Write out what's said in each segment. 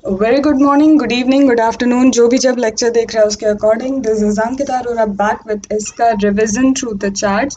Very good morning, good evening, good afternoon, जो भी जब लेक्चर देख रहा है उसके according. This is Ankita Arora back with इसका revision through the charts.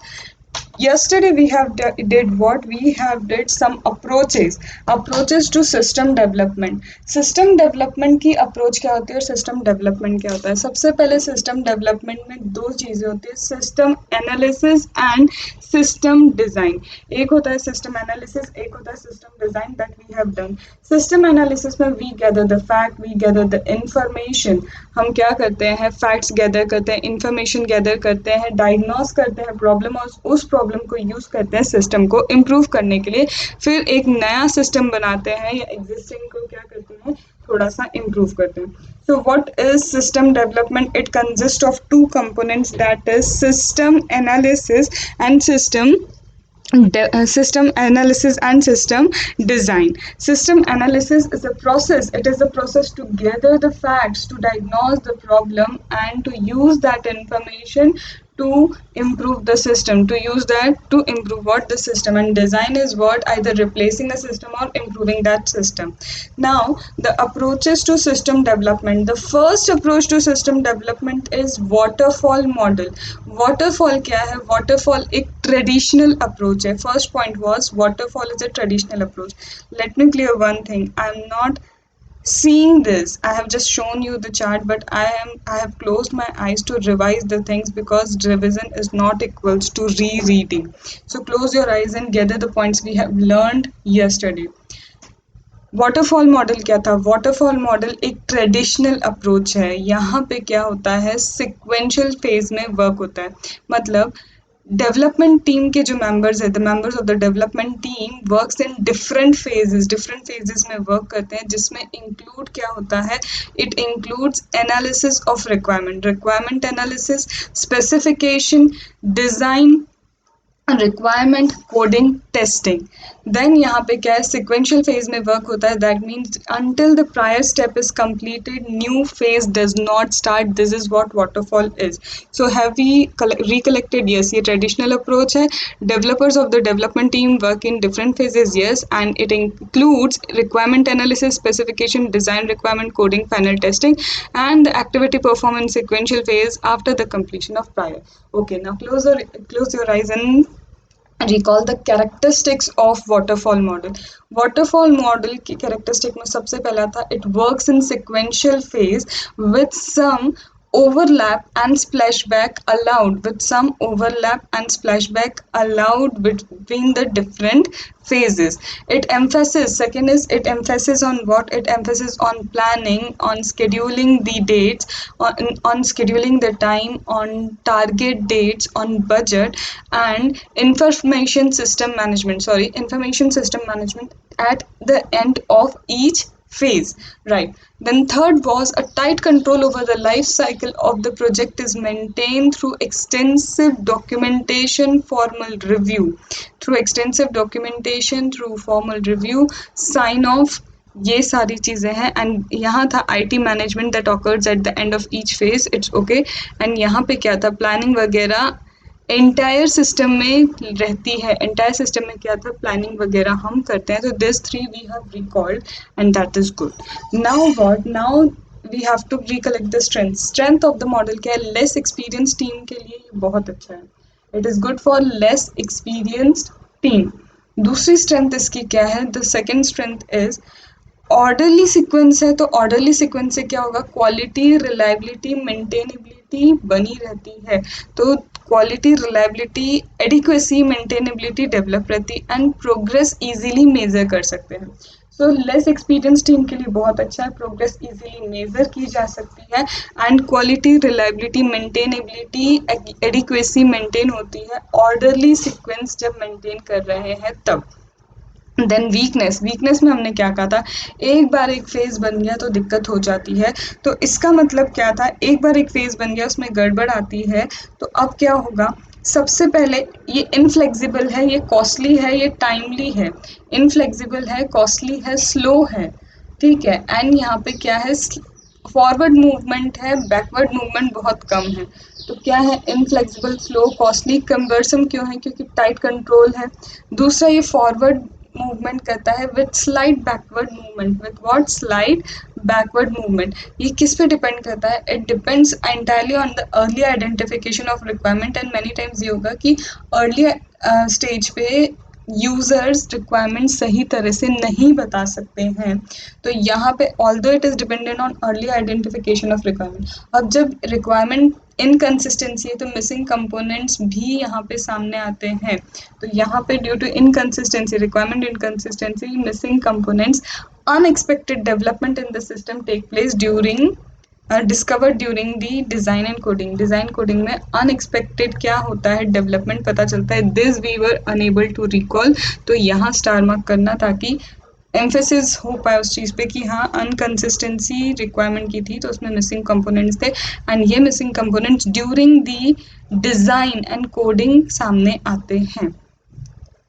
Yesterday we have did what we have did some approaches to system development की approach क्या होती है और system development क्या होता है. सबसे पहले system development में दो चीजें होती है, system analysis and system design. एक होता है system analysis, एक होता है system design that we have done. System analysis में we gather the fact, we gather the information. हम क्या करते हैं, facts gather करते हैं, information gather करते हैं, diagnose करते हैं प्रॉब्लम और उस प्रॉब्लम को यूज करते हैं सिस्टम को इम्प्रूव करने के लिए. फिर एक नया सिस्टम बनाते हैं या एग्जिस्टिंग को क्या करते हैं, थोड़ा सा इम्प्रूव करते हैं. So what is system development? It consists of two components, that is system analysis and system analysis and system design. System analysis is a process. It is a process to gather the facts, to diagnose the problem, and to use that information to improve the system, to use that to improve what the system. And design is what, either replacing a system or improving that system. Now the approaches to system development, the first approach to system development is waterfall model. Waterfall क्या है? Waterfall एक traditional approach है. First point was waterfall is a traditional approach. Let me clear one thing. I am not seeing this. I have just shown you the chart, but I have closed my eyes to revise the things, because revision is not equals to rereading. So close your eyes and gather the points we have learned yesterday. Waterfall model क्या था? Waterfall model एक traditional approach है. यहाँ पे क्या होता है, sequential phase में वर्क होता है. मतलब डेवलपमेंट टीम के जो मेंबर्स है, the members of the development team works in different phases में वर्क करते हैं, जिसमें इंक्लूड क्या होता है, it includes analysis of requirement analysis, specification, design, requirement, coding, testing. Then यहाँ पे क्या है, सिक्वेंशियल फेज में वर्क होता है. That means until the prior step is completed, new phase does not start. This is what waterfall is. So have we recollected? Yes, ये traditional approach है. Developers of the development team work in different phases. Yes, and it includes requirement analysis, specification, design, requirement, coding, final testing, and the activity performed in sequential phase after the completion of prior. Okay, now close your eyes and recall the characteristics of waterfall model. Waterfall model की characteristic में सबसे पहला था, it works in sequential phase with some overlap and splashback allowed, between the different phases. It emphasis on what? It emphasis on planning, on scheduling the dates, on scheduling the time, on target dates, on budget, and information system management at the end of each phase. Right. Then third was, a tight control over the life cycle of the project is maintained through extensive documentation, formal review, sign off. ये सारी चीज़ें हैं. And यहाँ था IT management that occurs at the end of each phase. It's okay. And यहाँ पे क्या था, प्लानिंग वगैरह एंटायर सिस्टम में रहती है. एंटायर सिस्टम में क्या था, प्लानिंग वगैरह हम करते हैं. तो this three we have recalled and that is good. Now we have to recollect the strength of the model. क्या है, लेस एक्सपीरियंस टीम के लिए ये बहुत अच्छा है. It is good for less experienced team. दूसरी स्ट्रेंथ इसकी क्या है, the second strength is orderly sequence है. तो ऑर्डरली सीक्वेंस से क्या होगा, क्वालिटी, रिलायबिलिटी, मेंटेनेबिलिटी बनी रहती है. तो quality, reliability, adequacy, maintainability develop रहती एंड प्रोग्रेस इजीली मेजर कर सकते हैं. सो लेस एक्सपीरियंस टीम के लिए बहुत अच्छा है, प्रोग्रेस इजीली मेजर की जा सकती है and quality, reliability, maintainability, adequacy maintain होती है ऑर्डरली सीक्वेंस जब मेंटेन कर रहे हैं तब. देन वीकनेस में हमने क्या कहा था, एक बार एक फेज बन गया तो दिक्कत हो जाती है. तो इसका मतलब क्या था, एक बार एक फेज बन गया उसमें गड़बड़ आती है. तो अब क्या होगा, सबसे पहले ये इनफ्लेक्सिबल है, ये कॉस्टली है, ये टाइमली है. इनफ्लेक्सिबल है, कॉस्टली है, स्लो है. ठीक है. एंड यहाँ पे क्या है, फॉरवर्ड मूवमेंट है, बैकवर्ड मूवमेंट बहुत कम है. तो क्या है, इनफ्लेक्सिबल, स्लो, कॉस्टली. कम्बर्सम क्यों है, क्योंकि टाइट कंट्रोल है. दूसरा, ये फॉरवर्ड मूवमेंट करता है with slide backward movement, with what, slide backward movement. ये किस पे डिपेंड करता है? It depends entirely on the early identification of requirement, and many times ये होगा कि अर्ली स्टेज पे यूजर्स रिक्वायरमेंट सही तरह से नहीं बता सकते हैं। तो यहाँ पे although it is dependent on early identification of requirement, अब जब रिक्वायरमेंट इनकंसिस्टेंसी है तो मिसिंग कंपोनेंट्स भी यहाँ पे सामने आते हैं। तो यहाँ पे due to inconsistency, requirement inconsistency, missing components, unexpected development in the system take place during discovered during the design and coding. Design coding में अनएक्सपेक्टेड क्या होता है, डेवलपमेंट पता चलता है, this we were unable to recall. तो यहाँ star mark करना ताकि एम्फेसिस हो पाए उस चीज़ पे कि हाँ अनकंसिस्टेंसी रिक्वायरमेंट की थी तो उसमें मिसिंग कंपोनेंट्स थे, एंड ये missing components during the design and coding सामने आते हैं।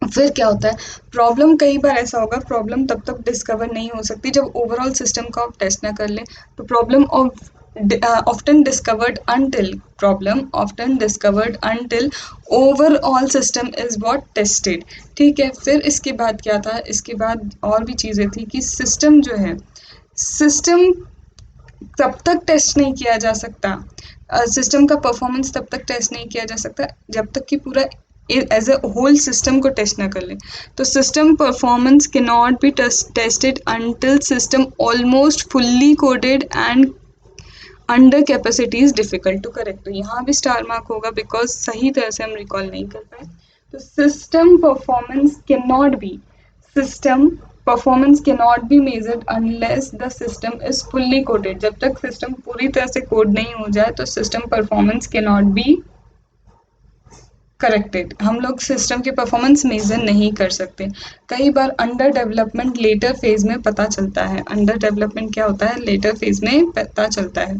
फिर क्या होता है, प्रॉब्लम कई बार ऐसा होगा, प्रॉब्लम तब तक डिस्कवर नहीं हो सकती जब ओवरऑल सिस्टम का आप टेस्ट ना कर लें। तो problem often discovered until problem often discovered until overall system is what tested। ठीक है, फिर इसके बाद क्या था, इसके बाद और भी चीज़ें थी कि सिस्टम जो है, सिस्टम तब तक टेस्ट नहीं किया जा सकता, सिस्टम का परफॉर्मेंस तब तक टेस्ट नहीं किया जा सकता जब तक कि पूरा एज ए होल सिस्टम को टेस्ट ना कर ले। तो system performance can not be tested until system almost fully coded and under capacity is difficult to correct. तो यहाँ भी स्टार मार्क होगा बिकॉज सही तरह से हम रिकॉल नहीं कर पाए। तो system performance can not B, system performance can not be measured unless the system is fully coded. जब तक सिस्टम पूरी तरह से कोड नहीं हो जाए तो system performance can not be corrected. हम लोग सिस्टम की परफॉर्मेंस मेजर नहीं कर सकते। कई बार अंडर डेवलपमेंट लेटर फेज में पता चलता है। अंडर डेवलपमेंट क्या होता है, लेटर फेज में पता चलता है।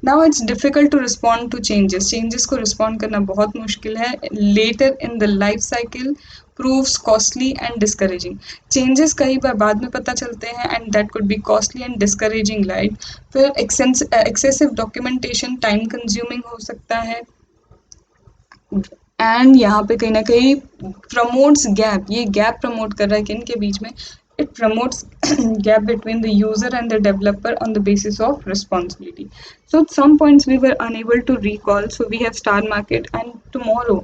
Now it's difficult to respond to changes, changes को रिस्पॉन्ड करना बहुत मुश्किल है। Later in the life cycle proves costly and discouraging. Changes कई बार बाद में पता चलते हैं and that could be costly and discouraging, right. फिर एक्सेसिव डॉक्यूमेंटेशन टाइम कंज्यूमिंग हो सकता है, एंड यहाँ पे कहीं ना कहीं प्रमोट्स गैप, ये गैप प्रमोट कर रहा है किन के बीच में, it promotes gap between the user and the developer on the basis of responsibility. So at some points we were unable to recall, so we have star market, and tomorrow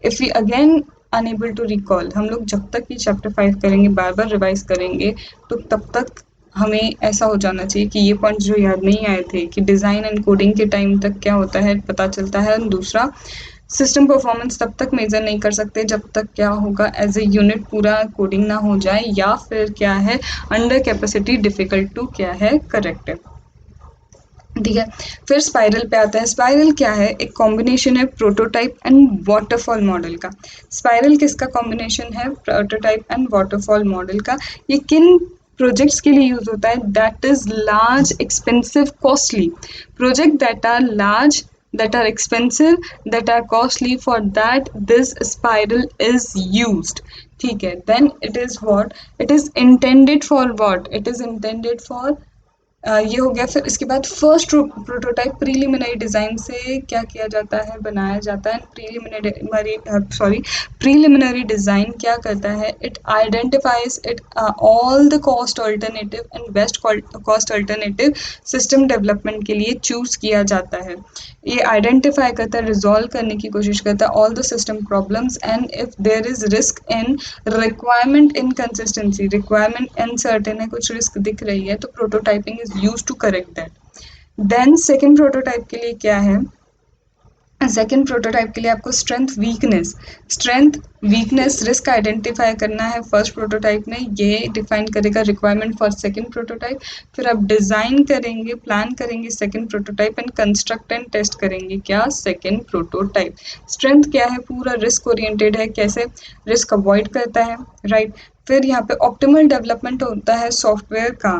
if we again unable to recall, हम लोग जब तक ये chapter 5 करेंगे, बार बार revise करेंगे, तो तब तक हमें ऐसा हो जाना चाहिए कि ये पॉइंट्स जो याद नहीं आए थे कि डिज़ाइन एंड कोडिंग के टाइम तक क्या होता है पता चलता है। और दूसरा, सिस्टम परफॉर्मेंस तब तक मेजर नहीं कर सकते जब तक क्या होगा, एज ए यूनिट पूरा कोडिंग ना हो जाए, या फिर क्या है अंडर कैपेसिटी डिफिकल्ट टू क्या है करेक्ट है। ठीक है, फिर स्पाइरल पे आता है। स्पाइरल क्या है, एक कॉम्बिनेशन है प्रोटोटाइप एंड वाटरफॉल मॉडल का। स्पाइरल किसका कॉम्बिनेशन है, प्रोटोटाइप एंड वाटरफॉल मॉडल का। ये किन प्रोजेक्ट्स के लिए यूज होता है, that is large expensive costly project that are large, that are expensive, that are costly, for that this spiral is used। ठीक है, then it is what, it is intended for what, it is intended for ये हो गया। फिर इसके बाद first prototype preliminary design से क्या किया जाता है, बनाया जाता है। प्रीलिमिनरी डिज़ाइन क्या करता है, it identifies it all the cost alternative and best cost alternative system development के लिए चूज़ किया जाता है। ये आइडेंटिफाई करता है, रिजॉल्व करने की कोशिश करता है all the system problems, and if there is risk in requirement inconsistency, requirement uncertain है, कुछ रिस्क दिख रही है, तो prototyping is used to correct that. Then second prototype के लिए क्या है, सेकेंड प्रोटोटाइप के लिए आपको स्ट्रेंथ वीकनेस रिस्क आइडेंटिफाई करना है फर्स्ट प्रोटोटाइप में, ये डिफाइन करेगा रिक्वायरमेंट फॉर सेकेंड प्रोटोटाइप। फिर आप डिज़ाइन करेंगे, प्लान करेंगे second prototype, and construct and test करेंगे क्या, सेकेंड प्रोटोटाइप। स्ट्रेंथ क्या है, पूरा रिस्क ओरिएंटेड है, कैसे रिस्क अवॉइड करता है, राइट। फिर यहाँ पे ऑप्टिमल डेवलपमेंट होता है सॉफ्टवेयर का,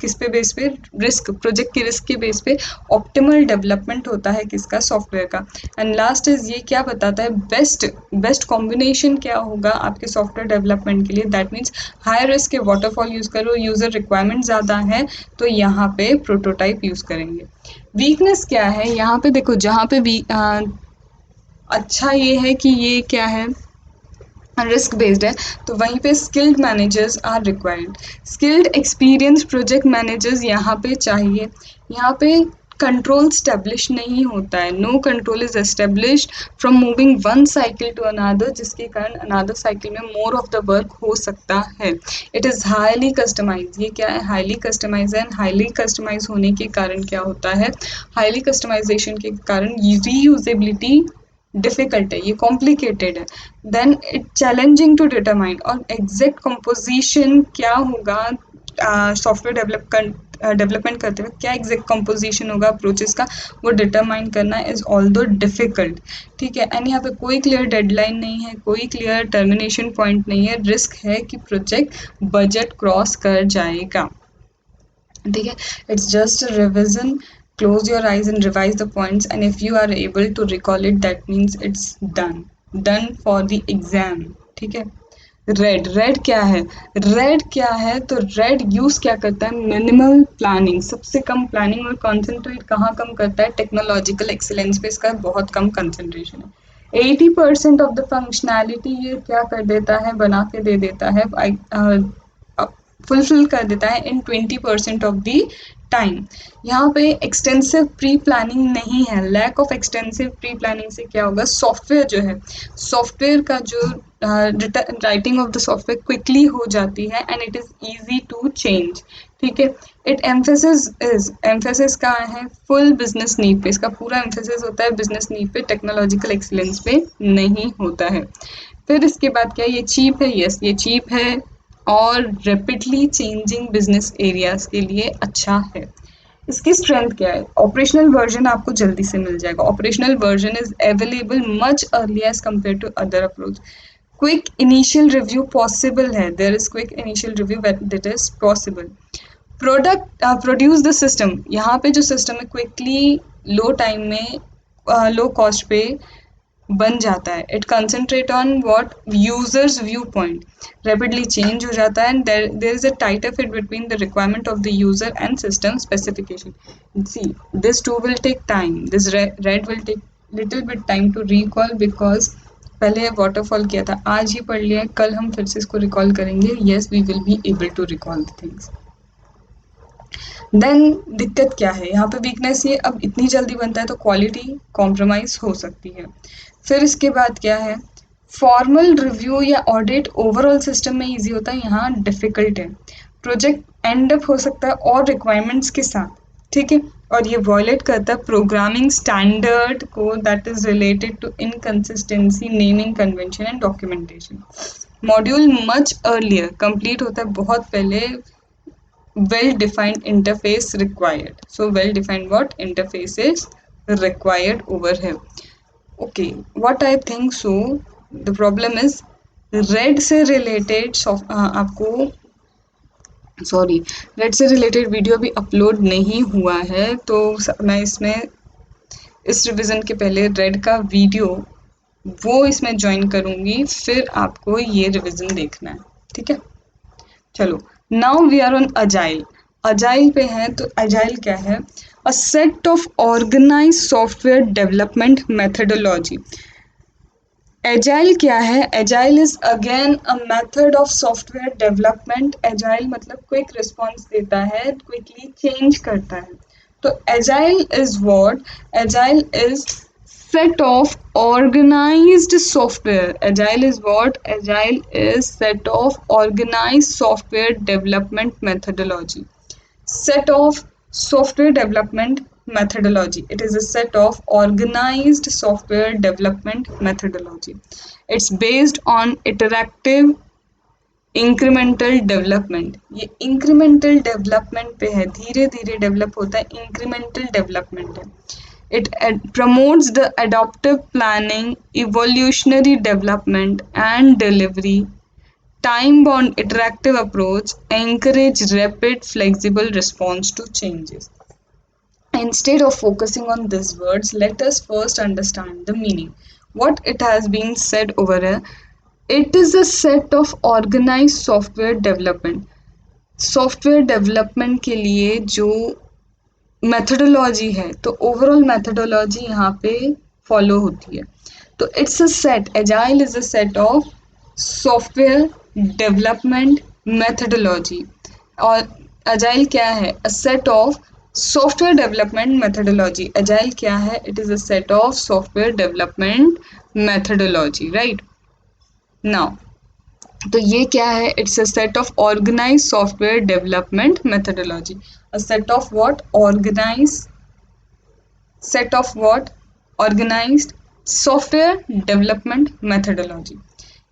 किस पे बेस पे, रिस्क, प्रोजेक्ट के रिस्क के बेस पे ऑप्टिमल डेवलपमेंट होता है किसका, सॉफ्टवेयर का। एंड लास्ट इज ये क्या बताता है, बेस्ट कॉम्बिनेशन क्या होगा आपके सॉफ्टवेयर डेवलपमेंट के लिए, दैट मीन्स हाई रिस्क के वाटरफॉल यूज़ करो, यूज़र रिक्वायरमेंट ज़्यादा है तो यहाँ पे प्रोटोटाइप यूज़ करेंगे। वीकनेस क्या है, यहाँ पे देखो, जहाँ पे अच्छा ये है कि ये क्या है, रिस्क बेस्ड है, तो वहीं पे skilled managers are required. Skilled experience project managers यहाँ पे चाहिए। यहाँ पे कंट्रोल स्टेब्लिश नहीं होता है, no control is established from moving one cycle to another, जिसके कारण अनदर साइकिल में मोर ऑफ द वर्क हो सकता है। इट इज़ हाईली कस्टमाइज, ये क्या है, हाईली कस्टमाइज है। हाईली कस्टमाइज होने के कारण क्या होता है, हाईली कस्टमाइजेशन के कारण रीयूजेबिलिटी डिफिकल्ट है, ये कॉम्प्लिकेटेड है। Then it challenging to determine, और एग्जैक्ट कंपोजिशन क्या होगा, सॉफ्टवेयर डेवलपमेंट करते हुए क्या एग्जैक्ट कंपोजिशन होगा अप्रोचेस का, वो डिटरमाइन करना इज ऑल्दो डिफिकल्ट। ठीक है, एंड यहाँ पे कोई क्लियर डेडलाइन नहीं है, कोई क्लियर टर्मिनेशन पॉइंट नहीं है, रिस्क है कि प्रोजेक्ट बजट क्रॉस कर जाएगा। ठीक है, it's just a revision, close your eyes and revise the points, and if you are able to recall it, that means it's done for the exam। ठीक है, रेड क्या है, रेड क्या है, तो रेड यूज क्या करता है, मिनिमल प्लानिंग, सबसे कम प्लानिंग, और कॉन्सेंट्रेट कहाँ कम करता है, टेक्नोलॉजिकल एक्सीलेंस पे इसका बहुत कम कंसंट्रेशन है। 80% ऑफ द फंक्शनैलिटी ये क्या कर देता है, बना के दे देता है, फुलफिल कर देता है इन 20% ऑफ द टाइम। यहाँ पे एक्सटेंसिव प्री प्लानिंग नहीं है, lack of extensive pre planning से क्या होगा, सॉफ्टवेयर जो है, सॉफ्टवेयर का जो writing of the software quickly हो जाती है, and it is easy to change. ठीक है, इट एम्फेसिस कहाँ है, फुल बिजनेस नीड पे, इसका पूरा एम्फेसिस होता है बिजनेस नीड पे, टेक्नोलॉजिकल एक्सीलेंस पे नहीं होता है। फिर इसके बाद क्या, ये चीप है, यस ये चीप है, और रेपिडली चेंजिंग बिजनेस एरियाज के लिए अच्छा है। इसकी स्ट्रेंथ क्या है, ऑपरेशनल वर्जन आपको जल्दी से मिल जाएगा, operational version is available much early as compare to other approach. Quick initial review possible है, there is quick initial review that is possible. Product produce the system, यहाँ पे जो सिस्टम है क्विकली लो टाइम में लो कॉस्ट पे बन जाता है। It concentrate on what, users view point, rapidly change हो जाता है, and there is a tighter fit between the requirement of the user and system specification. See this too will take time, this read will take little bit time to recall, because पहले waterfall किया था, आज ही पढ़ लिया है, कल हम फिर से इसको रिकॉल करेंगे, yes we will be able to recall the things. Then दिक्कत क्या है यहाँ पे, वीकनेस, ये अब इतनी जल्दी बनता है तो क्वालिटी कॉम्प्रोमाइज हो सकती है। फिर इसके बाद क्या है, फॉर्मल रिव्यू या ऑडिट ओवरऑल सिस्टम में इजी होता है, यहाँ डिफिकल्ट है। प्रोजेक्ट एंड अप हो सकता है और रिक्वायरमेंट्स के साथ, ठीक है, और ये वॉयलेट करता है प्रोग्रामिंग स्टैंडर्ड को, that is related to inconsistency, naming convention and documentation. Module much earlier complete होता है बहुत पहले, well defined interface required, so well defined what interface is required over here। okay, what I think so, the problem is red से related आपको, sorry, red से related video भी upload नहीं हुआ है, तो मैं इसमें इस रिवीजन के पहले रेड का वीडियो वो इसमें ज्वाइन करूंगी, फिर आपको ये रिवीजन देखना है। ठीक है, चलो, now we are on agile. Agile पे है, तो अजाइल क्या है, a set of organize software development methodology. Agile क्या है, agile is again a method of software development. Agile मतलब क्विक रिस्पॉन्स देता है, क्विकली चेंज करता है। तो agile is what, agile is set of organized software, agile is what, agile is set of organized software development methodology, set of software development methodology, it is a set of organized software development methodology, it's based on interactive incremental development. ये incremental development पे है, धीरे धीरे develop होता है, incremental development है। It promotes the adaptive planning, evolutionary development and delivery, time-bound interactive approach, encourage rapid, flexible response to changes. Instead of focusing on these words, let us first understand the meaning. What it has been said over here, it is a set of organized software development. Software development के लिए जो methodology है, तो overall methodology यहाँ पे follow होती है। तो it's a set, agile is a set of software development methodology. और अजाइल क्या है? A set of software development methodology. Agile क्या है? It is a set of software development methodology, right. Now तो ये क्या है? It's a set of organize software development methodology. A set of what? Organize, set of what? Organized software development methodology.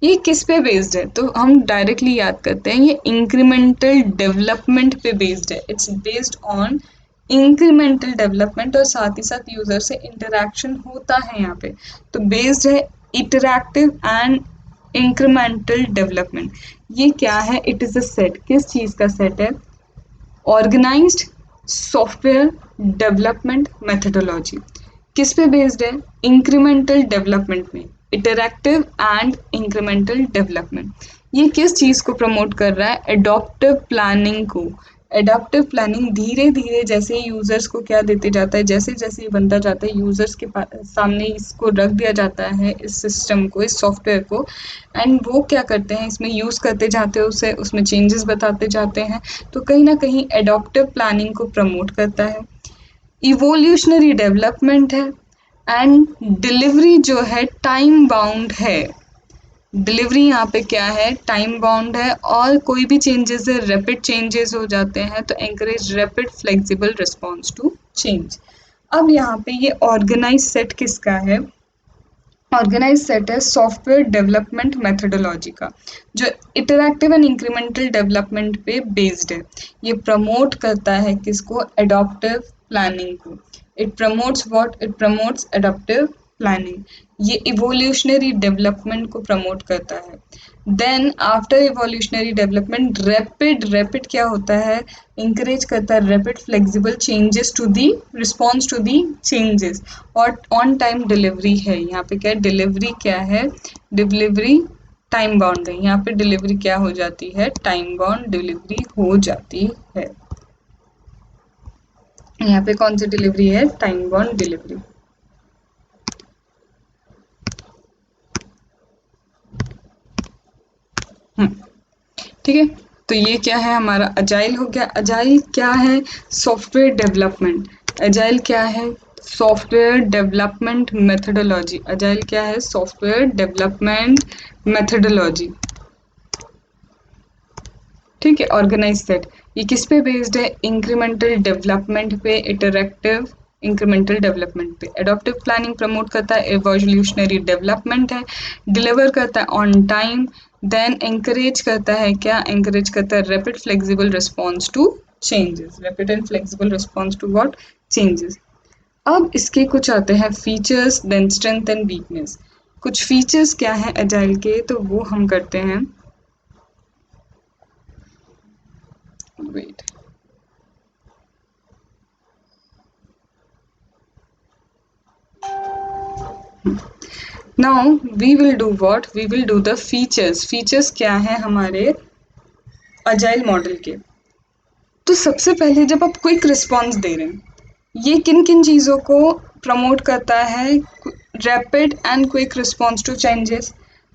ये किस पे based है? तो हम डायरेक्टली याद करते हैं ये इंक्रीमेंटल डेवलपमेंट पे बेस्ड है। It's based on incremental development और साथ ही साथ यूजर से इंटरेक्शन होता है यहाँ पे। तो बेस्ड है इटरेक्टिव एंड इंक्रीमेंटल डेवलपमेंट। ये क्या है? इट इज अ सेट, किस चीज का सेट है? Organized software development methodology. किस पे बेस्ड है? इंक्रीमेंटल डेवलपमेंट में, इटरेक्टिव एंड इंक्रीमेंटल डेवलपमेंट। ये किस चीज को प्रमोट कर रहा है? एडॉप्टिव प्लानिंग को। एडॉप्टिव प्लानिंग धीरे धीरे जैसे यूजर्स को क्या देते जाता है, जैसे जैसे ये बनता जाता है यूजर्स के सामने इसको रख दिया जाता है, इस सिस्टम को, इस सॉफ्टवेयर को, एंड वो क्या करते हैं, इसमें यूज करते जाते हैं उसे, उसमें चेंजेस बताते जाते हैं। तो कहीं ना कहीं एडॉप्टिव प्लानिंग को प्रमोट करता है। इवोल्यूशनरी डेवलपमेंट है एंड डिलीवरी जो है टाइम बाउंड है। डिलीवरी यहाँ पे क्या है? टाइम बाउंड है और कोई भी चेंजेस है रैपिड चेंजेस हो जाते हैं, तो encourage rapid flexible response to change. अब यहाँ पे ये ऑर्गेनाइज सेट किसका है? ऑर्गेनाइज सेट है सॉफ्टवेयर डेवलपमेंट मेथडोलॉजी का, जो इटरेक्टिव एंड इंक्रीमेंटल डेवलपमेंट पे बेस्ड है। ये प्रमोट करता है किसको? एडॉप्टिव प्लानिंग को। It promotes what? It promotes adaptive planning. ये इवोल्यूशनरी डेवलपमेंट को प्रमोट करता है। Then after evolutionary development rapid क्या होता है? इंकरेज करता है rapid flexible changes to the response to the changes. और ऑन टाइम डिलीवरी है। यहाँ पे क्या है? डिलीवरी क्या है? डिलीवरी टाइम बाउंड है। यहाँ पे डिलीवरी क्या हो जाती है? टाइम बाउंड डिलीवरी हो जाती है। यहाँ पे कौन सी डिलीवरी है? Time bound delivery. ठीक है, तो ये क्या है? हमारा अजाइल हो गया। अजाइल क्या है? Software development. अजाइल क्या है? Software development methodology. अजाइल क्या है? Software development methodology. ठीक है, ऑर्गेनाइज सेट ये किस पे बेस्ड है? इंक्रीमेंटल डेवलपमेंट पे, इटरेक्टिव इंक्रीमेंटल डेवलपमेंट पे। एडॉप्टिव प्लानिंग प्रमोट करता है एवोल्यूशनरी डेवलपमेंट है। डिलीवर करता है ऑन टाइम। देन एंकरेज करता है क्या? एंकरेज करता है rapid flexible response to changes. Rapid and flexible response to what? Changes. अब इसके कुछ आते हैं features, then strength and weakness. कुछ फीचर्स क्या है एजाइल के, तो वो हम करते हैं। Wait, now we will do what? We will do the features. Features क्या है हमारे अजाइल मॉडल के? तो सबसे पहले जब आप क्विक रिस्पॉन्स दे रहे हैं, ये किन किन चीज़ों को प्रमोट करता है? Rapid and quick response to changes,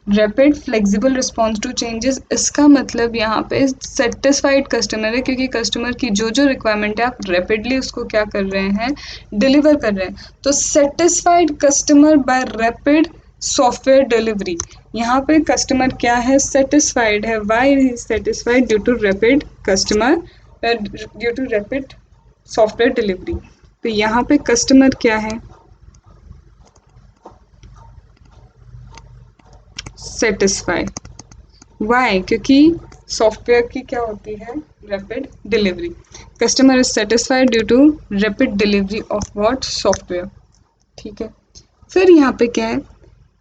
rapid flexible response to changes. इसका मतलब यहाँ पे सेटिस्फाइड कस्टमर है, क्योंकि कस्टमर की जो जो रिक्वायरमेंट है आप रैपिडली उसको क्या कर रहे हैं? डिलीवर कर रहे हैं। तो satisfied customer by rapid software delivery. यहाँ पे कस्टमर क्या है? सेटिस्फाइड है। Why he satisfied? Due to rapid customer, due to rapid software delivery. तो यहाँ पे कस्टमर क्या है? सेटिस्फाइड। वाई? क्योंकि सॉफ्टवेयर की क्या होती है? Rapid delivery. Customer is satisfied due to rapid delivery of what? Software. ठीक है, फिर यहाँ पे क्या है?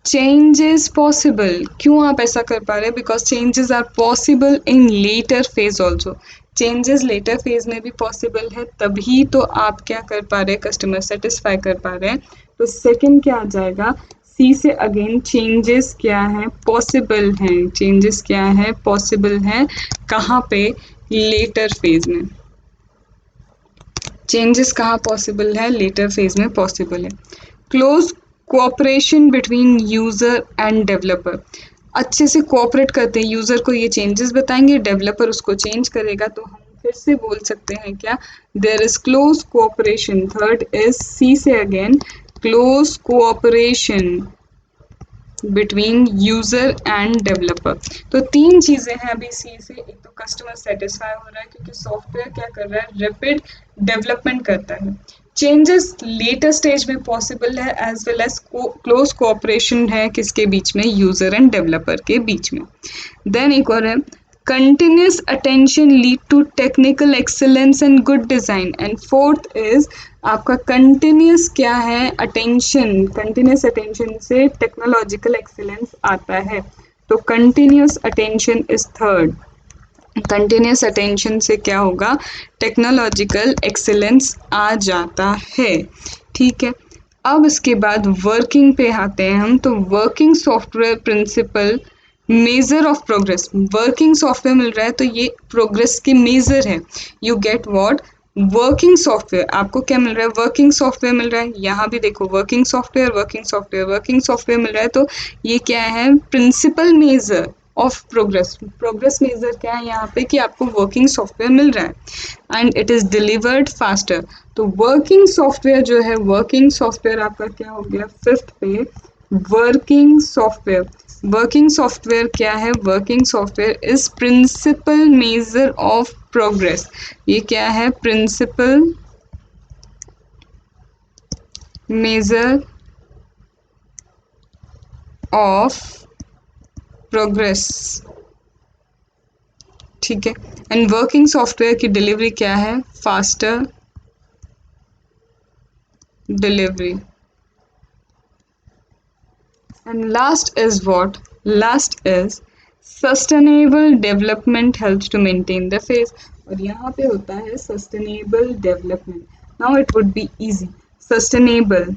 Changes possible. क्यों आप ऐसा कर पा रहे हैं? Because changes are possible in later phase also. Changes later phase में भी पॉसिबल है, तभी तो आप क्या कर पा रहे हैं? कस्टमर सेटिस्फाई कर पा रहे हैं। तो सेकंड क्या आ जाएगा? सी से अगेन चेंजेस क्या है? पॉसिबल हैं। चेंजेस क्या है? पॉसिबल हैं। कहाँ पे? लेटर फेज में। चेंजेस कहाँ पॉसिबल है? लेटर फेज में पॉसिबल है। Close cooperation between user and developer. अच्छे से कोऑपरेट करते हैं, यूजर को ये चेंजेस बताएंगे, डेवलपर उसको चेंज करेगा, तो हम फिर से बोल सकते हैं क्या, there is close cooperation. Third is see से again, close cooperation between user and developer. तो तीन चीजें हैं अभी सी से, एक तो कस्टमर सेटिस्फाई हो रहा है क्योंकि सॉफ्टवेयर क्या कर रहा है, रैपिड डेवलपमेंट करता है। चेंजेस लेटर स्टेज में पॉसिबल है, as well as close cooperation है किसके बीच में, यूजर एंड डेवलपर के बीच में। देन एक और है, continuous attention lead to technical excellence and good design। and fourth is आपका continuous क्या है, attention, continuous attention से technological excellence आता है, तो continuous attention is third। Continuous attention से क्या होगा, टेक्नोलॉजिकल एक्सीलेंस आ जाता है। ठीक है, अब इसके बाद वर्किंग पे आते हैं हम। तो working software principle measure of progress, working software मिल रहा है तो ये प्रोग्रेस की मेजर है। You get what, working software, आपको क्या मिल रहा है, वर्किंग सॉफ्टवेयर मिल रहा है। यहाँ भी देखो working software, working software, working software मिल रहा है, तो ये क्या है, principle measure of progress. Progress measure क्या है यहाँ पे, कि आपको वर्किंग सॉफ्टवेयर मिल रहा है and it is delivered faster. तो वर्किंग सॉफ्टवेयर जो है, वर्किंग सॉफ्टवेयर आपका क्या हो गया, फिफ्थ पे वर्किंग सॉफ्टवेयर। वर्किंग सॉफ्टवेयर क्या है, working software is principle measure of progress. ये क्या है, प्रिंसिपल मेजर ऑफ प्रोग्रेस। ठीक है, एंड वर्किंग सॉफ्टवेयर की डिलीवरी क्या है, faster delivery. And last is what, last is sustainable development helps to maintain the phase. और यहाँ पे होता है sustainable development. Now it would be easy, sustainable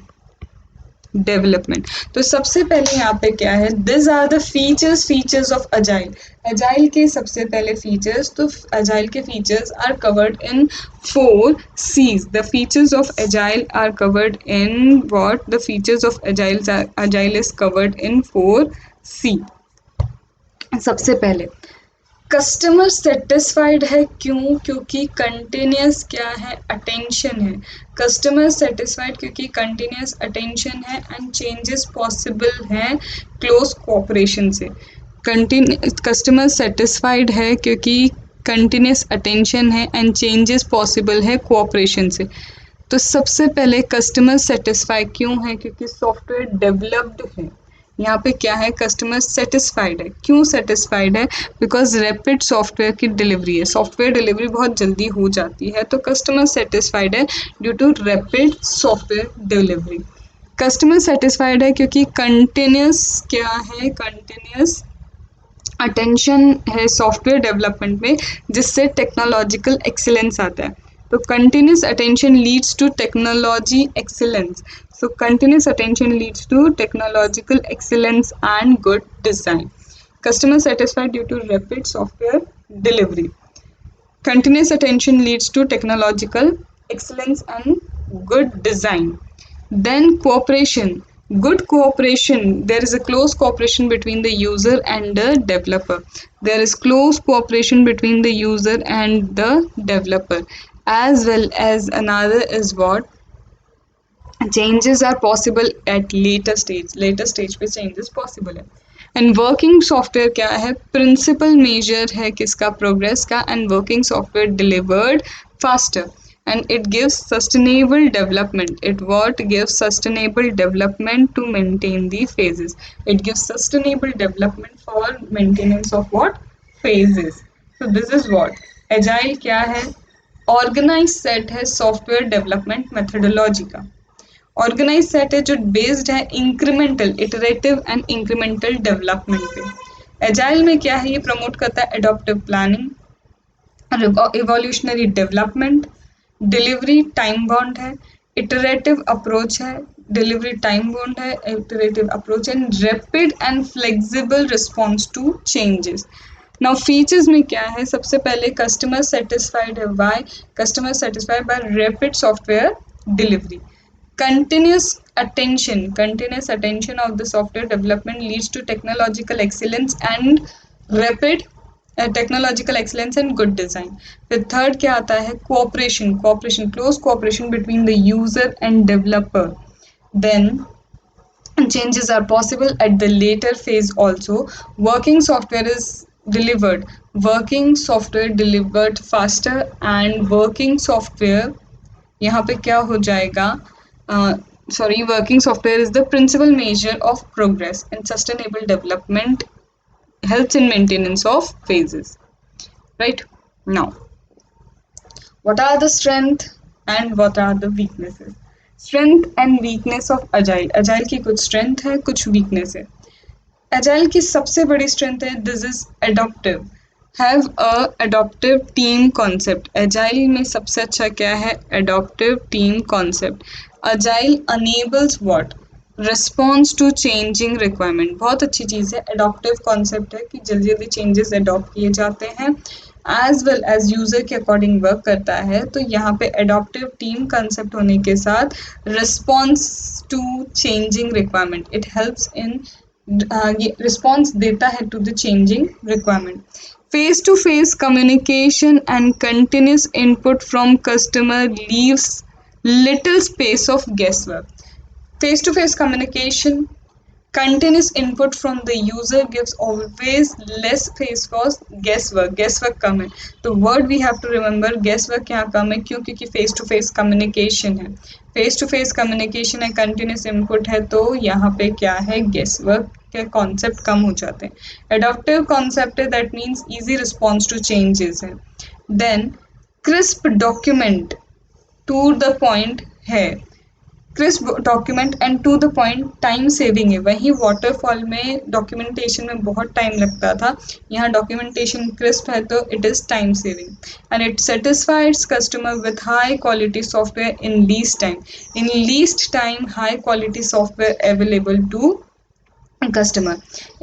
development. तो सबसे पहले यहाँ पे क्या है, this are the features of agile. Agile के सबसे पहले फीचर्स, तो अजाइल के features are covered in 4 C's। The features of agile are covered in what, the features of agile is covered in 4 C। सबसे पहले कस्टमर सेटिस्फाइड है, क्यों, क्योंकि कंटिन्यूस क्या है, अटेंशन है। कस्टमर सेटिस्फाइड क्योंकि कंटिन्यूस अटेंशन है एंड चेंजेस पॉसिबल हैं क्लोज कोऑपरेशन से। कस्टमर सेटिस्फाइड है क्योंकि कंटिन्यूस अटेंशन है एंड चेंजेस पॉसिबल है कोऑपरेशन से। तो सबसे पहले कस्टमर सेटिस्फाई क्यों है, क्योंकि सॉफ्टवेयर डेवलप्ड है। यहाँ पे क्या है, कस्टमर सेटिस्फाइड है, क्यों सेटिस्फाइड है, बिकॉज रैपिड सॉफ्टवेयर की डिलीवरी है, सॉफ्टवेयर डिलीवरी बहुत जल्दी हो जाती है, तो कस्टमर सेटिस्फाइड है due to rapid software delivery. Customer satisfied है क्योंकि कंटिन्यूस क्या है, कंटिन्यूस अटेंशन है सॉफ्टवेयर डेवलपमेंट में, जिससे टेक्नोलॉजिकल एक्सीलेंस आता है। तो continuous attention leads to technology excellence. So continuous attention leads to technological excellence and good design. Customer satisfied due to rapid software delivery. Continuous attention leads to technological excellence and good design. Then cooperation. Good cooperation. There is a close cooperation between the user and the developer. There is close cooperation between the user and the developer. As well as another is what? Changes are possible at later stage पे changes possible है। And working software क्या है, principle measure है किसका, progress का, and working software delivered faster and it gives sustainable development. It what gives sustainable development to maintain the phases. It gives sustainable development for maintenance of what, phases. So this is what agile क्या है, organized set है software development methodology का। Organize set है जो based है incremental, iterative and incremental development पे। Agile में क्या है, ये प्रमोट करता है adaptive planning, evolutionary development, delivery time bound है, इटरेटिव अप्रोच है, डिलीवरी टाइम बाउंड है, iterative approach and rapid and flexible response to changes. Now features में क्या है, सबसे पहले कस्टमर सेटिस्फाइड है, why, customer satisfied by rapid software delivery, continuous continuous attention of the software development leads to technological excellence and rapid technological excellence and good design. फिर third क्या आता है, cooperation, close cooperation between the user and developer. Then changes are possible at the later phase also. Working software delivered faster, and working software यहाँ पे क्या हो जाएगा, working software is the principal measure of progress and sustainable development, helps in maintenance of phases. Right? Now, what are the strength and what are the weaknesses? Strength and weakness of agile की कुछ strength है, कुछ weakness है. Agile की सबसे बड़ी strength है, this is adaptive. Have a adaptive team concept. Agile में सबसे अच्छा क्या है, adaptive team concept. Agile enables what? Response to changing requirement. बहुत अच्छी चीज़ है, adaptive concept है कि जल्दी जल्दी changes adopt किए जाते हैं, as well as यूजर के अकॉर्डिंग वर्क करता है. तो यहाँ पे adaptive team concept होने के साथ response to changing requirement, it helps in response देता है to the changing requirement. Face to face communication and continuous input from customer leaves little space of guess work. Face to face communication, continuous input from the user gives always less space for guesswork कम है. तो word we have to remember, guesswork यहाँ कम है क्यों, क्योंकि face to face communication है. face to face communication है, continuous input है, तो यहाँ पे क्या है, guesswork के concept कम हो जाते हैं. adaptive concept है, that means easy response to changes है. then crisp document to the point है, crisp document and to the point, time saving है. वहीं वाटरफॉल में डॉक्यूमेंटेशन में बहुत टाइम लगता था, यहाँ डॉक्यूमेंटेशन क्रिस्प है तो it is time saving. And it satisfies customer with high quality software in least time high quality software available to customer.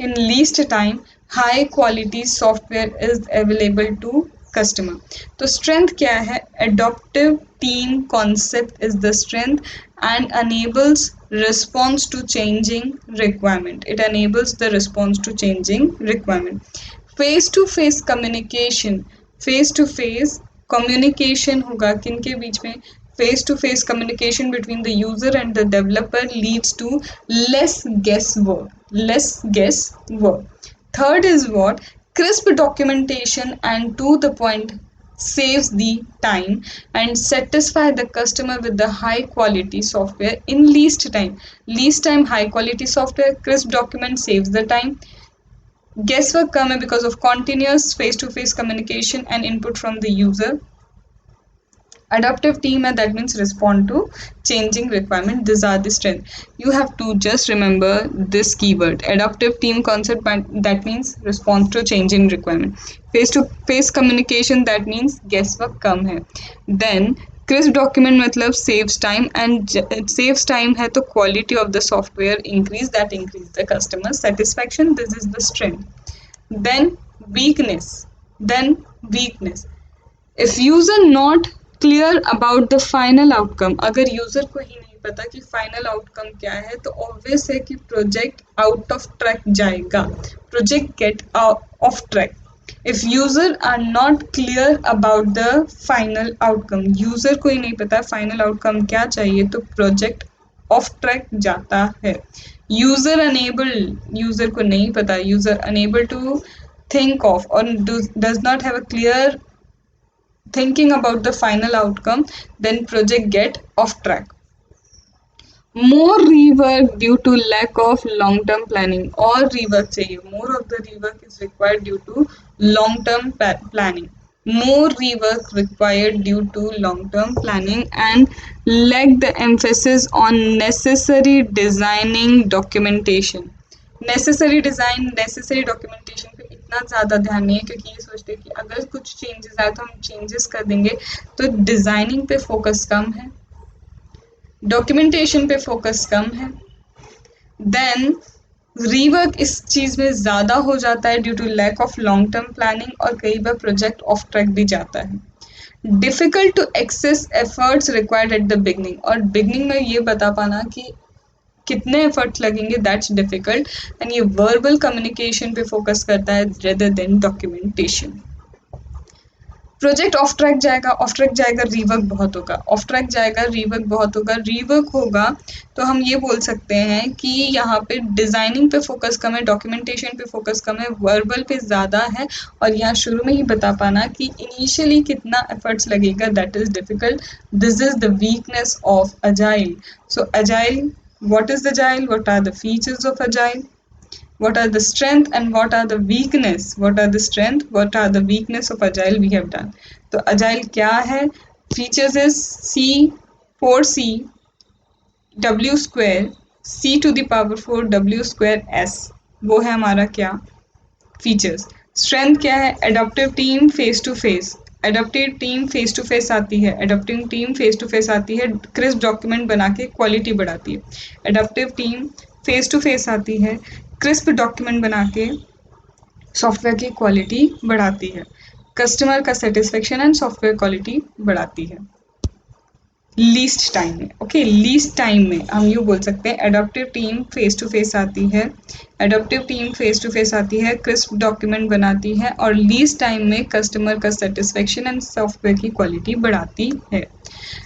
In least time high quality software is available to customer. तो strength क्या है, adaptive team concept is the strength and enables response to changing requirement. It enables the response to changing requirement. face to face communication, face to face communication होगा किनके बीच में, face to face communication between the user and the developer leads to less guesswork. Third is what, crisp documentation and to the point saves the time and satisfy the customer with the high quality software in least time high quality software, crisp document saves the time, guesswork come because of continuous face to face communication and input from the user. Adaptive team, and that means respond to changing requirement. These are the strength. You have to just remember this keyword, adaptive team concept, that means response to changing requirement. Face to face communication, that means guesswork कम है. Then crisp document मतलब saves time, and it saves time है तो quality of the software increase, that increase the customer satisfaction. This is the strength. Then weakness, if user not clear about the final outcome, अगर user को ही नहीं पता कि final outcome क्या है तो ऑब्वियस है कि प्रोजेक्ट आउट ऑफ ट्रैक जाएगा, project get off track. If user are not clear about the final outcome, user को ही नहीं पता फाइनल आउटकम क्या चाहिए तो प्रोजेक्ट ऑफ ट्रैक जाता है. यूजर को नहीं पता, user unable to think of or does not have a clear thinking about the final outcome, then project get off track. More rework due to lack of long term planning, और rework चाहिए, more of the rework is required due to long term planning. More rework required due to long term planning and lack the emphasis on necessary designing documentation. Necessary design, necessary documentation पे इतना ज़्यादा ध्यान नहीं है क्योंकि ये सोचते हैं कि अगर कुछ चेंजेस आए तो हम चेंजेस कर देंगे, तो डिज़ाइनिंग पे फोकस कम है, डॉक्यूमेंटेशन पे फोकस कम है. देन रीवर्क इस चीज़ में ज़्यादा हो जाता है due to lack of long term planning, और कई बार प्रोजेक्ट ऑफ ट्रैक भी जाता है. Difficult to access efforts required at the beginning, और बिगनिंग में ये बता पाना कि कितने एफर्ट्स लगेंगे, दैट्स डिफिकल्ट। एंड ये वर्बल कम्युनिकेशन पे फोकस करता है rather than documentation. Project off track जाएगा, रीवर्क बहुत होगा, ऑफ ट्रैक जाएगा, रीवर्क बहुत होगा। रीवर्क होगा तो हम ये बोल सकते हैं कि यहाँ पे डिजाइनिंग पे फोकस कम है, डॉक्यूमेंटेशन पे फोकस कम है, वर्बल पे ज़्यादा है। और यहाँ शुरू में ही बता पाना कि इनिशियली कितना एफर्ट्स लगेगा, that is difficult. This is the weakness of agile. So agile, what is agile, what are the features of agile, what are the strength and what are the weakness, what are the strength, what are the weakness of agile we have done. तो agile क्या है? features is c 4c w square c to the power 4 w square s, वो है हमारा क्या features. Strength क्या है? Adaptive team face to face, adaptive team face to face आती है, adaptive team face to face आती है, क्रिस्प डॉक्यूमेंट बना के क्वालिटी बढ़ाती है। Adaptive team face to face आती है, क्रिस्प डॉक्यूमेंट बना के सॉफ्टवेयर की क्वालिटी बढ़ाती है, कस्टमर का सेटिस्फेक्शन एंड सॉफ्टवेयर क्वालिटी बढ़ाती है लीस्ट टाइम में। ओके, लीस्ट टाइम में हम यूँ बोल सकते हैं adaptive team face to face आती है, adaptive team face to face आती है, क्रिस्प डॉक्यूमेंट बनाती है और लीस्ट टाइम में कस्टमर का सेटिस्फेक्शन एंड सॉफ्टवेयर की क्वालिटी बढ़ाती है।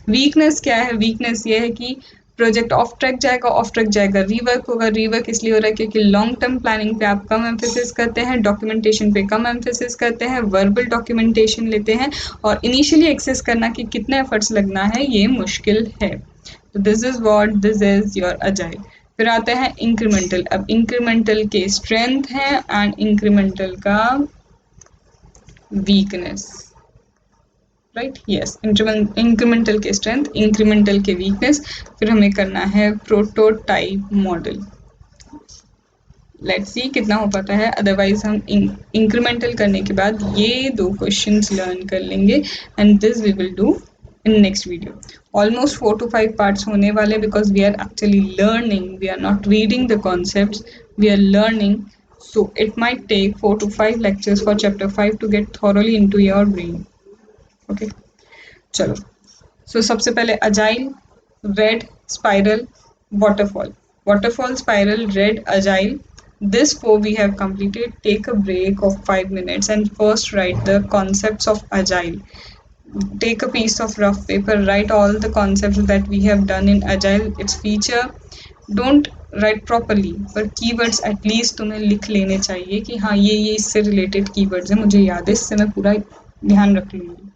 वीकनेस क्या है? वीकनेस ये है कि प्रोजेक्ट ऑफ ट्रैक जाएगा, रीवर्क होगा, रीवर्क इसलिए हो रहा है क्योंकि लॉन्ग टर्म प्लानिंग पे आप कम एम्फेसिस करते हैं, डॉक्यूमेंटेशन पे कम एम्फेसिस करते हैं, वर्बल डॉक्यूमेंटेशन लेते हैं और इनिशियली एक्सेस करना कि कितने एफर्ट्स लगना है ये मुश्किल है। तो दिस इज योर अजाइल। फिर आते हैं इंक्रीमेंटल। अब इंक्रीमेंटल के स्ट्रेंथ है एंड इंक्रीमेंटल का वीकनेस, राइट, यस, इंक्रीमेंटल के स्ट्रेंथ, इंक्रीमेंटल के वीकनेस। फिर हमें करना है प्रोटोटाइप मॉडल। लेट्स सी कितना हो पाता है, अदरवाइज हम इंक्रीमेंटल करने के बाद ये 2 क्वेश्चंस लर्न कर लेंगे and this we will do in next video. Almost 4 to 5 parts होने वाले because we are actually learning, we are not reading the concepts, we are learning. So it might take 4 to 5 lectures for chapter 5 to get thoroughly into your brain. Okay, चलो। सो सबसे पहले agile, red, spiral, waterfall, waterfall, spiral, red, agile, this 4 we have completed. Take a break of 5 minutes and first write the concepts of agile. Take a piece of rough paper, write all the concepts that we have done in agile, its feature. Don't write properly पर keywords at least तुम्हें लिख लेने चाहिए कि हाँ ये इससे related keywords हैं, मुझे याद है, इससे मैं पूरा ध्यान रख लूँगी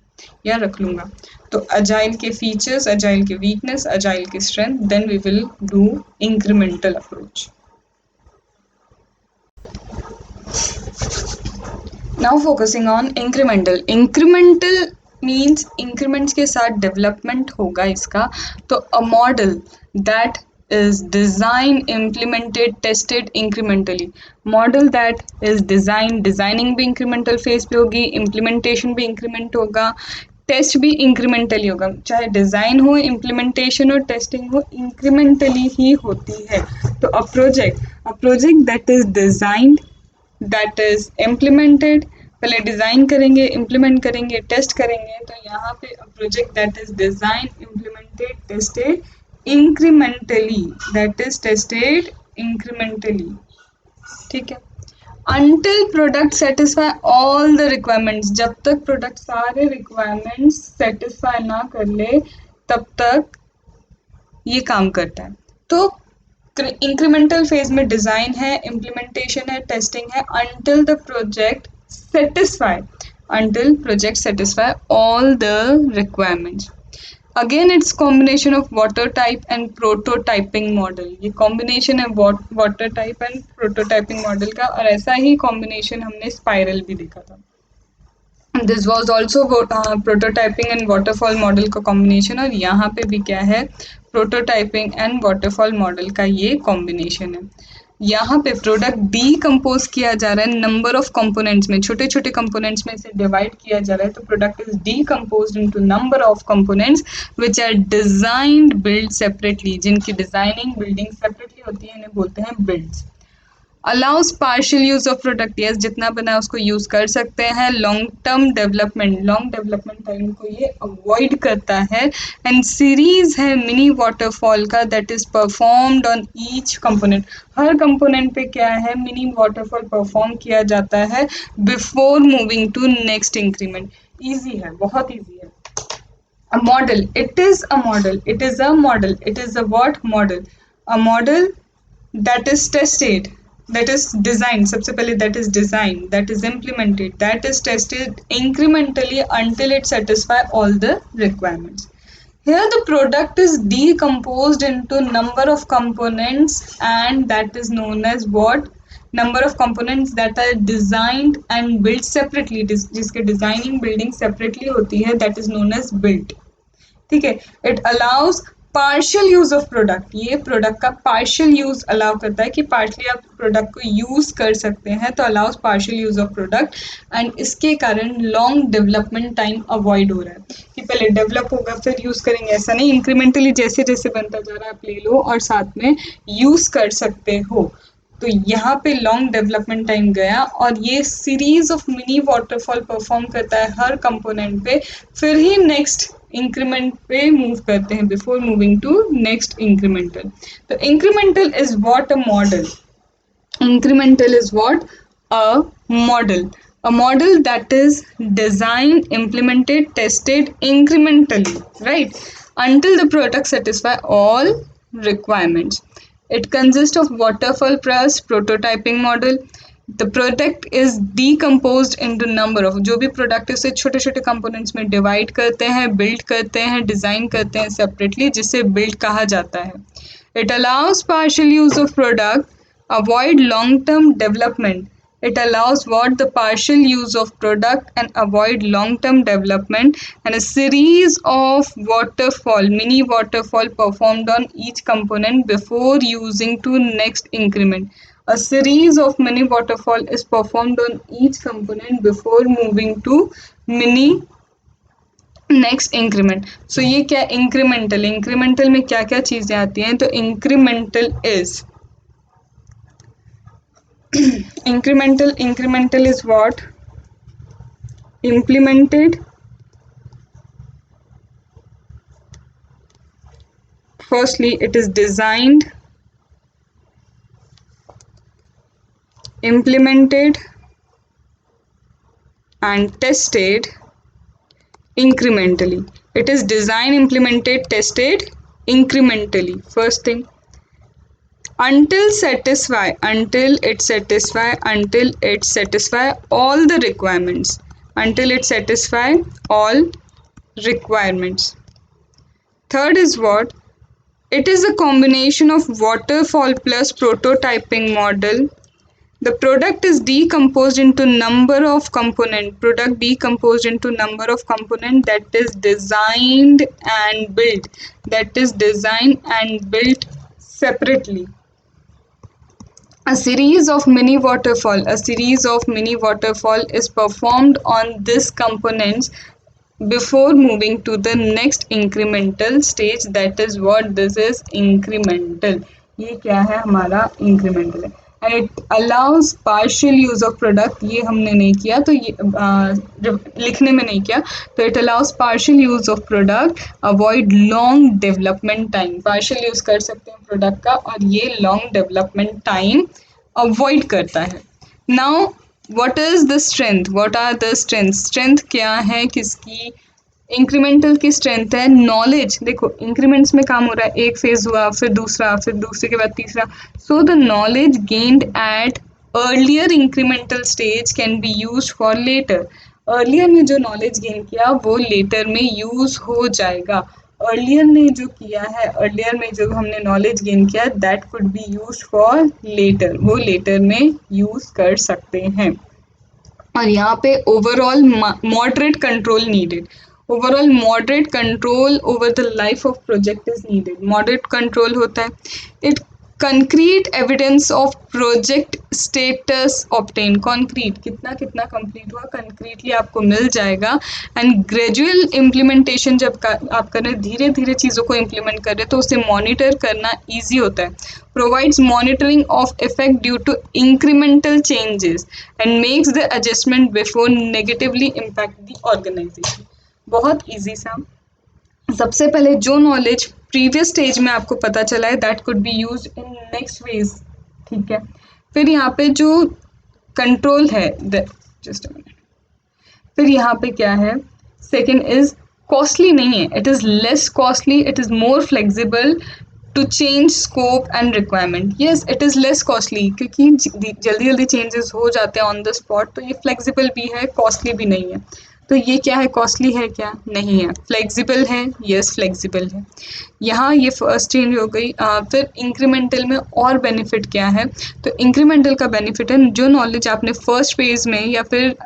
या रख लूँगा। तो अजाइल के फीचर्स, अजाइल के वीकनेस, अजाइल के strength, then we will do incremental approach. Now focusing on incremental. Incremental means increments के साथ डेवलपमेंट होगा इसका। तो a model that is designed, implemented, tested incrementally. Model that is designing भी incremental phase पे होगी, implementation भी इंक्रीमेंट होगा, टेस्ट भी इंक्रीमेंटली होगा। चाहे डिजाइन हो, इम्प्लीमेंटेशन हो, टेस्टिंग हो, इंक्रीमेंटली ही होती है। तो a project that is designed, that is implemented, पहले डिजाइन करेंगे, इम्प्लीमेंट करेंगे, टेस्ट करेंगे। तो यहाँ पे project that is design, implemented, tested incrementally, that is tested incrementally, ठीक है। until product satisfy all the requirements, जब तक प्रोडक्ट सारे रिक्वायरमेंट्स सेटिस्फाई ना कर ले तब तक ये काम करता है। तो इंक्रीमेंटल फेज में डिजाइन है, इम्प्लीमेंटेशन है, टेस्टिंग है, until the project satisfy all the requirements. Again it's combination of water type and prototyping model. ये combination है water type and prototyping model का, और ऐसा ही combination हमने spiral भी देखा था। This was also prototyping and waterfall model का कॉम्बिनेशन, और यहाँ पे भी क्या है, प्रोटोटाइपिंग एंड वाटरफॉल मॉडल का ये कॉम्बिनेशन है। यहाँ पे प्रोडक्ट डीकम्पोज किया जा रहा है नंबर ऑफ कंपोनेंट्स में, छोटे छोटे कंपोनेंट्स में इसे डिवाइड किया जा रहा है। तो product is decomposed into number of components which are designed build separately, जिनकी डिजाइनिंग बिल्डिंग सेपरेटली होती है, इन्हें बोलते हैं builds. Allows partial use of product, yes जितना बना है उसको यूज कर सकते हैं। Long term development, long development time को ये अवॉइड करता है। एंड सीरीज है मिनी वाटरफॉल का, that is performed on each component, हर कंपोनेंट पे क्या है मिनी वाटरफॉल परफॉर्म किया जाता है before moving to next increment. Easy है, बहुत ईजी है। A model, it is a model, it is a model, it is a what model, a model that is tested, that is designed, सबसे पहले that is designed, that is implemented, that is tested incrementally until it satisfy all the requirements. Here the product is decomposed into number of components, and that is known as what, number of components that are designed and built separately, जिसके designing building separately होती है, that is known as built। ठीक है। It allows partial use of product, ये product का partial use allow करता है कि पार्टली आप प्रोडक्ट को यूज कर सकते हैं, तो allows partial use of product. And इसके कारण लॉन्ग डेवलपमेंट टाइम अवॉइड हो रहा है कि पहले डेवलप होगा फिर यूज करेंगे, ऐसा नहीं, इंक्रीमेंटली जैसे जैसे बनता जा रहा है आप ले लो और साथ में यूज कर सकते हो। तो यहाँ पे लॉन्ग डेवलपमेंट टाइम गया और ये series of mini waterfall perform करता है हर कंपोनेंट पे, फिर ही नेक्स्ट इंक्रीमेंट पे मूव करते हैं before moving to next incremental. तो incremental is what a model, incremental is what, a model, a model that is designed, implemented, tested incrementally, right, until the product satisfy all requirements. It consists of waterfall plus prototyping model. The product is decomposed into number of, जो भी product है उसे छोटे छोटे components में divide करते हैं, build करते हैं, डिज़ाइन करते हैं सेपरेटली, जिसे बिल्ड कहा जाता है। It allows partial use of product, avoid long-term development. It allows what, the partial use of product and avoid long-term development, and a series of waterfall, mini waterfall performed on each component before using to next increment. A series of mini waterfall is performed on each component before moving to mini next increment. So ये क्या incremental, incremental में क्या क्या चीजें आती हैं, तो incremental is incremental is what, implemented, firstly it is designed, implemented and tested incrementally. It is designed, implemented, tested incrementally, first thing, until satisfy, until it satisfy, until it satisfy all the requirements, until it satisfy all requirements. Third is what, it is a combination of waterfall plus prototyping model. The product is decomposed into number of component, product decomposed into number of component that is designed and built, that is designed and built separately. A series of mini waterfall, a series of mini waterfall is performed on these components before moving to the next incremental stage, that is what, this is incremental। ये क्या है हमारा incremental है। and it allows partial use of product, ये हमने नहीं किया तो ये लिखने में नहीं किया, तो it allows partial use of product, avoid long development time, partial use कर सकते हैं प्रोडक्ट का और ये long development time avoid करता है। now what is the strength, what are the strengths, strength क्या है किसकी, इंक्रीमेंटल की स्ट्रेंथ है नॉलेज। देखो इंक्रीमेंट्स में काम हो रहा है, एक फेज हुआ फिर दूसरा फिर दूसरे के बाद तीसरा, so the knowledge gained at earlier incremental stage can be use for later. Earlier में जो नॉलेज गेन किया वो लेटर में यूज हो जाएगा। अर्लियर ने जो किया है, अर्लियर में जो हमने नॉलेज गेन किया, that could be use for later, वो लेटर में यूज कर सकते हैं। और यहाँ पे overall moderate control needed, overall moderate control over the life of project is needed. Moderate control होता है, it concrete evidence of project status obtain, concrete कितना कितना कंप्लीट हुआ कंक्रीटली आपको मिल जाएगा। एंड ग्रेजुअल इम्प्लीमेंटेशन जब आप कर रहे हैं, धीरे धीरे चीज़ों को इम्प्लीमेंट कर रहे हैं, तो उसे मॉनिटर करना ईजी होता है। Provides monitoring of effect due to incremental changes and makes the adjustment before negatively impact the organisation. बहुत ईजी सा। सबसे पहले जो नॉलेज प्रीवियस स्टेज में आपको पता चला है that could be use in next phase, ठीक है। फिर यहाँ पे जो कंट्रोल है, जस्ट अ मिनट, फिर यहाँ पे क्या है, सेकेंड इज कॉस्टली नहीं है, it is less costly, it is more flexible to change scope and requirement. Yes, it is less costly, क्योंकि जल्दी जल्दी चेंजेस हो जाते हैं ऑन द स्पॉट, तो ये फ्लेक्सिबल भी है, कॉस्टली भी नहीं है। तो ये क्या है, कॉस्टली है क्या, नहीं है। फ्लेक्सिबल है, यस फ्लेक्सिबल है। यहाँ ये फर्स्ट चेंज हो गई। फिर इंक्रीमेंटल में और बेनिफिट क्या है, तो इंक्रीमेंटल का बेनिफिट है जो नॉलेज आपने फर्स्ट फेज में या फिर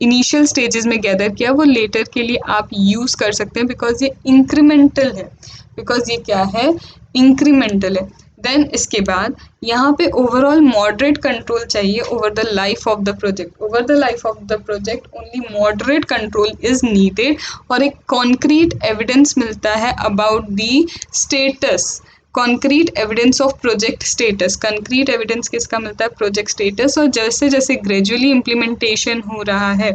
इनिशियल स्टेजेस में गैदर किया वो लेटर के लिए आप यूज़ कर सकते हैं, बिकॉज ये इंक्रीमेंटल है, बिकॉज ये क्या है, इंक्रीमेंटल है। देन इसके बाद यहाँ पे ओवरऑल मॉडरेट कंट्रोल चाहिए over the life of the project. Over the life of the project only moderate control is needed, और एक कॉन्क्रीट एविडेंस मिलता है about the status, concrete evidence of project status. Concrete evidence किसका मिलता है, project status. और जैसे जैसे ग्रेजुअली इम्प्लीमेंटेशन हो रहा है,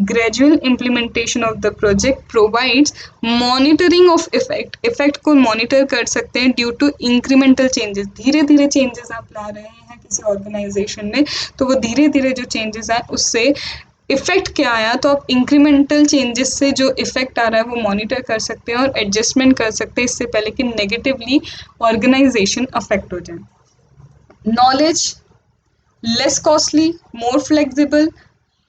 gradual implementation of the project provides monitoring of effect, effect को मॉनिटर कर सकते हैं ड्यू टू इंक्रीमेंटल चेंजेस। धीरे धीरे चेंजेस आप ला रहे हैं किसी ऑर्गेनाइजेशन में, तो वो धीरे धीरे जो चेंजेस आए उससे इफेक्ट क्या आया, तो आप इंक्रीमेंटल चेंजेस से जो इफेक्ट आ रहा है वो मॉनिटर कर सकते हैं और एडजस्टमेंट कर सकते हैं इससे पहले कि नेगेटिवली ऑर्गेनाइजेशन अफेक्ट हो जाए। Knowledge less costly, more flexible,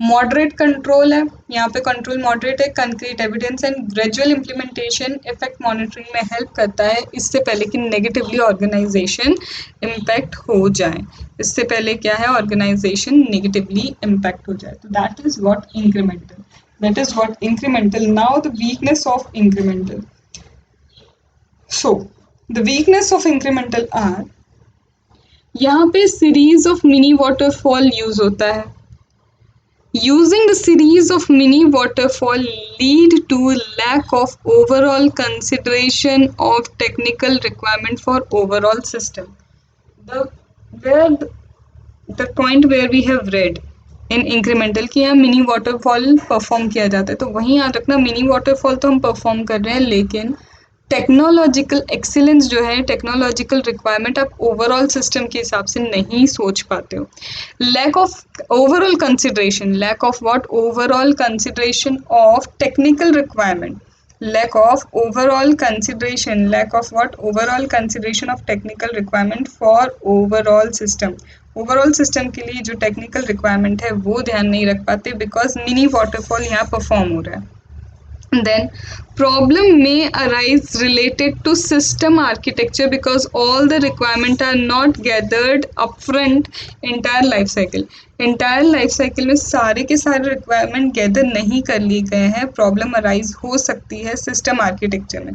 moderate control है, यहाँ पे कंट्रोल मॉडरेट है, concrete evidence and gradual implementation effect monitoring में हेल्प करता है इससे पहले कि नेगेटिवली ऑर्गेनाइजेशन इम्पैक्ट हो जाए। इससे पहले क्या है, ऑर्गेनाइजेशन नेगेटिवली इम्पैक्ट हो जाए। तो that is what incremental, that is what incremental. Now the weakness of incremental. So the weakness of incremental are, यहाँ पे series of mini waterfall use होता है। Using the series of mini waterfall lead to lack of overall consideration of technical requirement for overall system. Where the point where we have read in incremental कि यहाँ mini waterfall perform किया जाता है, तो वहीं याद रखना मिनी वाटरफॉल तो हम परफॉर्म कर रहे हैं, लेकिन टेक्नोलॉजिकल एक्सीलेंस जो है, टेक्नोलॉजिकल रिक्वायरमेंट आप ओवरऑल सिस्टम के हिसाब से नहीं सोच पाते हो। Lack of overall consideration, lack of what, overall consideration of technical requirement, lack of overall consideration, lack of what, overall consideration of technical requirement for overall system। Overall system के लिए जो टेक्निकल रिक्वायरमेंट है वो ध्यान नहीं रख पाते because mini waterfall यहाँ परफॉर्म हो रहा है। Then problem may arise related to system architecture because all the requirement are not gathered upfront entire life cycle। entire life cycle में सारे के सारे requirement gather नहीं कर लिए गए हैं, problem arise हो सकती है system architecture में।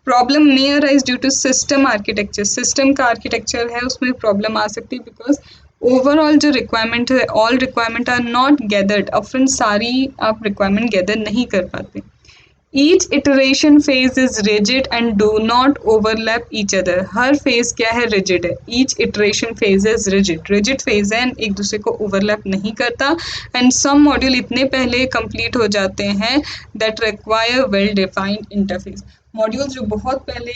problem may arise due to system architecture, system का architecture है उसमें problem आ सकती है because ओवरऑल जो रिक्वायरमेंट है, all requirement are not gathered upfront, सारी आप रिक्वायरमेंट गैदर नहीं कर पाते। Each iteration phase is rigid and do not overlap each other। Her phase क्या है, rigid है। Each iteration phase is rigid, rigid phase है एक दूसरे को overlap नहीं करता। And some module इतने पहले complete हो जाते हैं that require well defined interface। Module जो बहुत पहले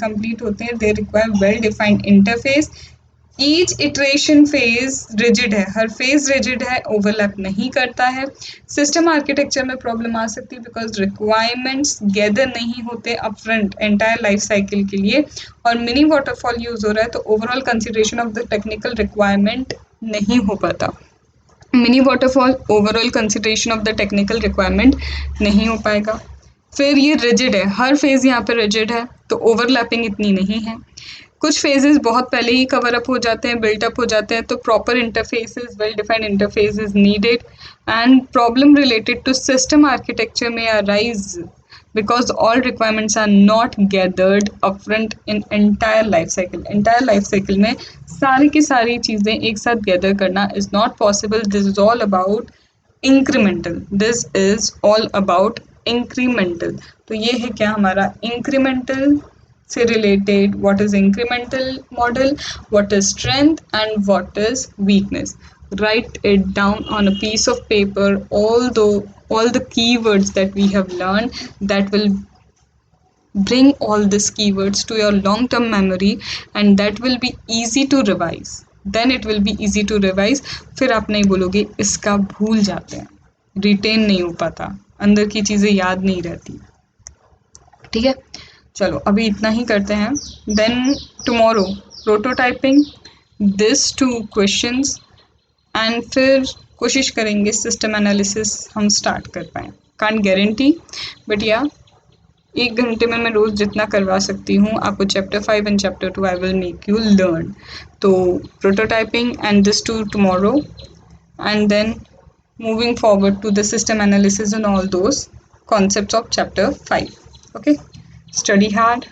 complete होते हैं they require well defined interface। Each iteration phase rigid है, हर फेज रिजिड है, ओवरलैप नहीं करता है। सिस्टम आर्किटेक्चर में प्रॉब्लम आ सकती है बिकॉज रिक्वायरमेंट्स गैदर नहीं होते अपफ्रंट एंटायर लाइफ साइकिल के लिए, और मिनी वाटरफॉल यूज हो रहा है तो overall consideration of the technical requirement नहीं हो पाता। Mini waterfall overall consideration of the technical requirement नहीं हो पाएगा। फिर ये रिजिड है, हर फेज यहाँ पे रिजिड है तो ओवरलैपिंग इतनी नहीं है। कुछ फेजेस बहुत पहले ही कवर अप हो जाते हैं, बिल्ट अप हो जाते हैं, तो proper interfaces, well defined interfaces needed. And problem related to system architecture में arise because all requirements are not gathered upfront in entire life cycle. Entire life cycle में सारी की सारी चीज़ें एक साथ gather करना is not possible. This is all about incremental. This is all about incremental. तो ये है क्या हमारा incremental से related, what is incremental model, what is strength and what is weakness. Write it down on a piece of paper, all the keywords that we have learned, that will bring all these keywords to your long term memory, and that will be easy to revise. Then it will be easy to revise. फिर आप नहीं बोलोगे इसका भूल जाते हैं, retain नहीं हो पाता, अंदर की चीज़ें याद नहीं रहती। ठीक है, चलो अभी इतना ही करते हैं। Then tomorrow prototyping this 2 questions, and फिर कोशिश करेंगे सिस्टम एनालिसिस हम स्टार्ट कर पाएँ। कांट गारंटी, बट या 1 घंटे में मैं रोज़ जितना करवा सकती हूँ आपको chapter 5 and chapter 2 I will make you learn. तो prototyping and this too tomorrow, and then moving forward to the system analysis and all those concepts of chapter 5. Okay, study hard,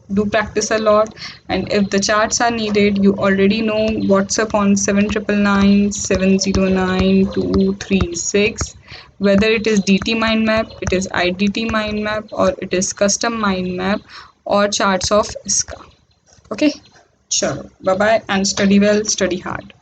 do practice a lot, and if the charts are needed, you already know WhatsApp on 7999 709 236. Whether it is DT mind map, it is IDT mind map, or it is custom mind map, or charts of ISCA. Okay, chalo, bye bye, and study well, study hard.